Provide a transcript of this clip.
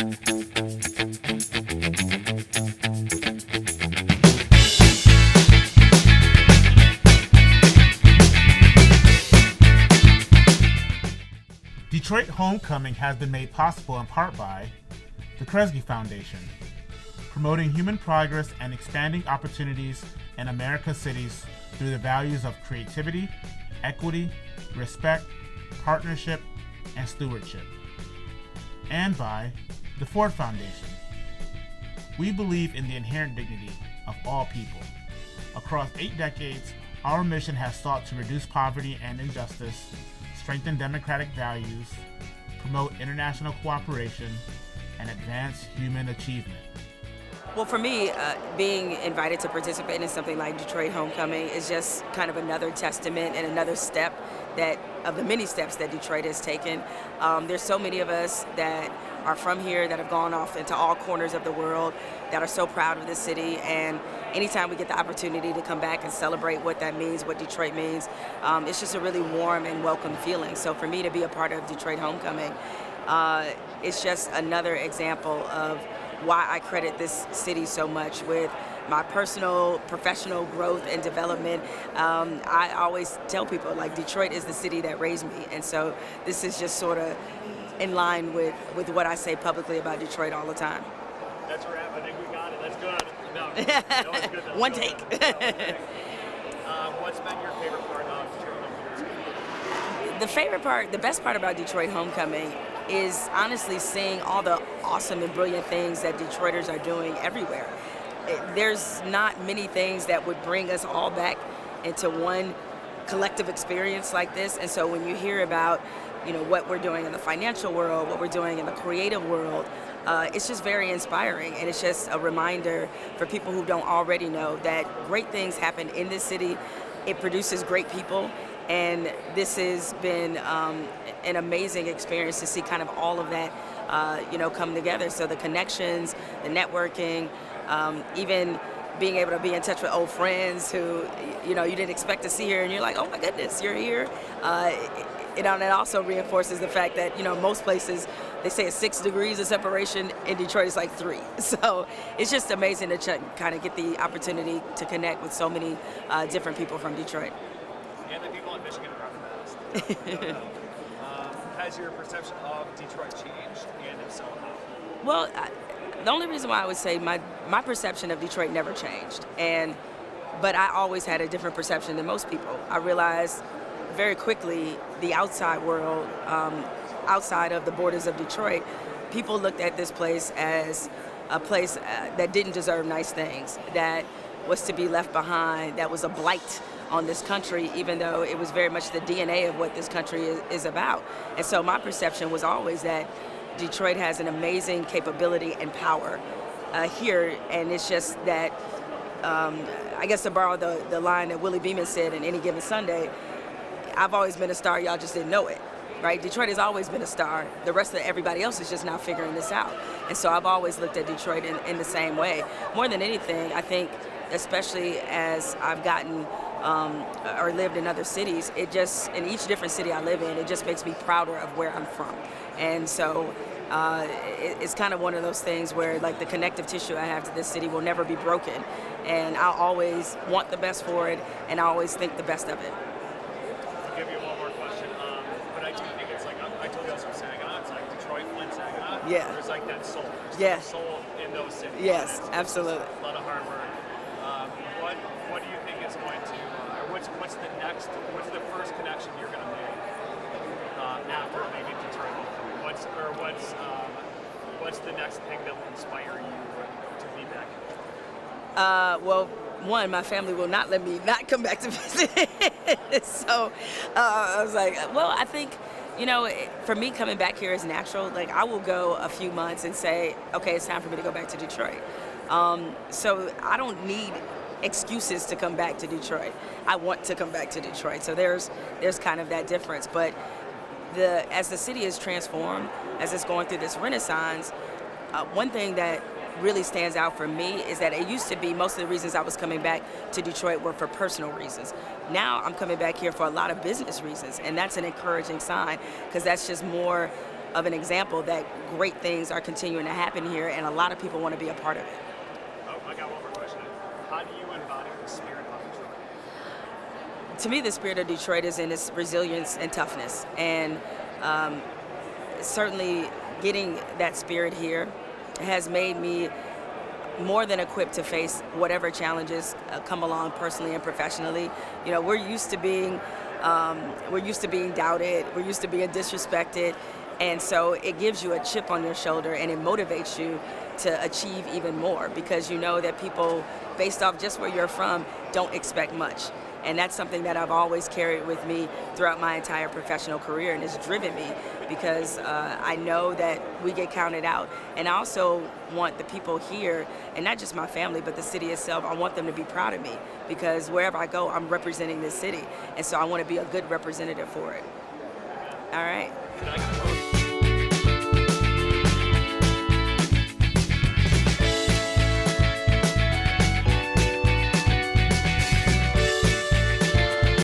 Detroit Homecoming has been made possible in part by the Kresge Foundation, promoting human progress and expanding opportunities in America's cities through the values of creativity, equity, respect, partnership, and stewardship. And by the Ford Foundation. We believe in the inherent dignity of all people. Across 8 decades, our mission has sought to reduce poverty and injustice, strengthen democratic values, promote international cooperation, and advance human achievement. Well, for me, being invited to participate in something like Detroit Homecoming is just kind of another testament and another step of the many steps that Detroit has taken. There's so many of us that are from here that have gone off into all corners of the world that are so proud of this city, and anytime we get the opportunity to come back and celebrate what that means, what Detroit means, it's just a really warm and welcome feeling. So for me to be a part of Detroit Homecoming, it's just another example of why I credit this city so much with my personal, professional growth and development. I always tell people, like, Detroit is the city that raised me. And so this is just sort of in line with what I say publicly about Detroit all the time. That's a wrap. I think we got it. That's good. No, that was good. One take. What's been your favorite part of Detroit Homecoming? The best part about Detroit Homecoming is honestly seeing all the awesome and brilliant things that Detroiters are doing everywhere. There's not many things that would bring us all back into one collective experience like this. And so when you hear about, what we're doing in the financial world, what we're doing in the creative world, it's just very inspiring. And it's just a reminder for people who don't already know that great things happen in this city. It produces great people. And this has been an amazing experience to see kind of all of that, come together. So the connections, the networking, even being able to be in touch with old friends who, you didn't expect to see here, and you're like, oh my goodness, you're here. And it also reinforces the fact that, most places, they say it's 6 degrees of separation. In Detroit, it's like 3. So it's just amazing to kind of get the opportunity to connect with so many different people from Detroit. And the people in Michigan are the best. Has your perception of Detroit changed, and if so, how? Well, the only reason why I would say my perception of Detroit never changed, but I always had a different perception than most people. I realized very quickly the outside world, outside of the borders of Detroit, people looked at this place as a place that didn't deserve nice things, that was to be left behind, that was a blight on this country, even though it was very much the DNA of what this country is about. And so my perception was always that Detroit has an amazing capability and power here, and it's just that, I guess to borrow the line that Willie Beeman said in Any Given Sunday, I've always been a star, y'all just didn't know it, right? Detroit has always been a star. The rest of everybody else is just now figuring this out. And so I've always looked at Detroit in the same way. More than anything, I think, especially as I've gotten or lived in other cities, in each different city I live in, it just makes me prouder of where I'm from. And so it's kind of one of those things where, like, the connective tissue I have to this city will never be broken. And I'll always want the best for it, and I always think the best of it. I'll give you one more question. But I do think it's like, I told you I was from Saginaw, it's like Detroit, Flint, Saginaw. Yeah. There's like that soul. Yeah. Soul in those cities. Yes, absolutely. A lot of hard work. What do you think is going to, or what's the first connection you're going to make after maybe Detroit? What's the next thing that will inspire you to be back? Well, one, my family will not let me not come back to visit. So I was like, well, I think, for me, coming back here is natural. Like, I will go a few months and say, okay, it's time for me to go back to Detroit. So I don't need excuses to come back to Detroit. I want to come back to Detroit. So there's kind of that difference. But as the city is transformed, as it's going through this renaissance, one thing that really stands out for me is that it used to be most of the reasons I was coming back to Detroit were for personal reasons. Now I'm coming back here for a lot of business reasons, and that's an encouraging sign, because that's just more of an example that great things are continuing to happen here, and a lot of people want to be a part of it. Oh, I got one more question. How do you embody the spirit of Detroit? To me, the spirit of Detroit is in its resilience and toughness, and certainly getting that spirit here has made me more than equipped to face whatever challenges come along personally and professionally. You know, we're used to being doubted, we're used to being disrespected, and so it gives you a chip on your shoulder and it motivates you to achieve even more, because you know that people, based off just where you're from, don't expect much. And that's something that I've always carried with me throughout my entire professional career, and it's driven me because I know that we get counted out. And I also want the people here, and not just my family, but the city itself, I want them to be proud of me, because wherever I go, I'm representing this city. And so I want to be a good representative for it. All right.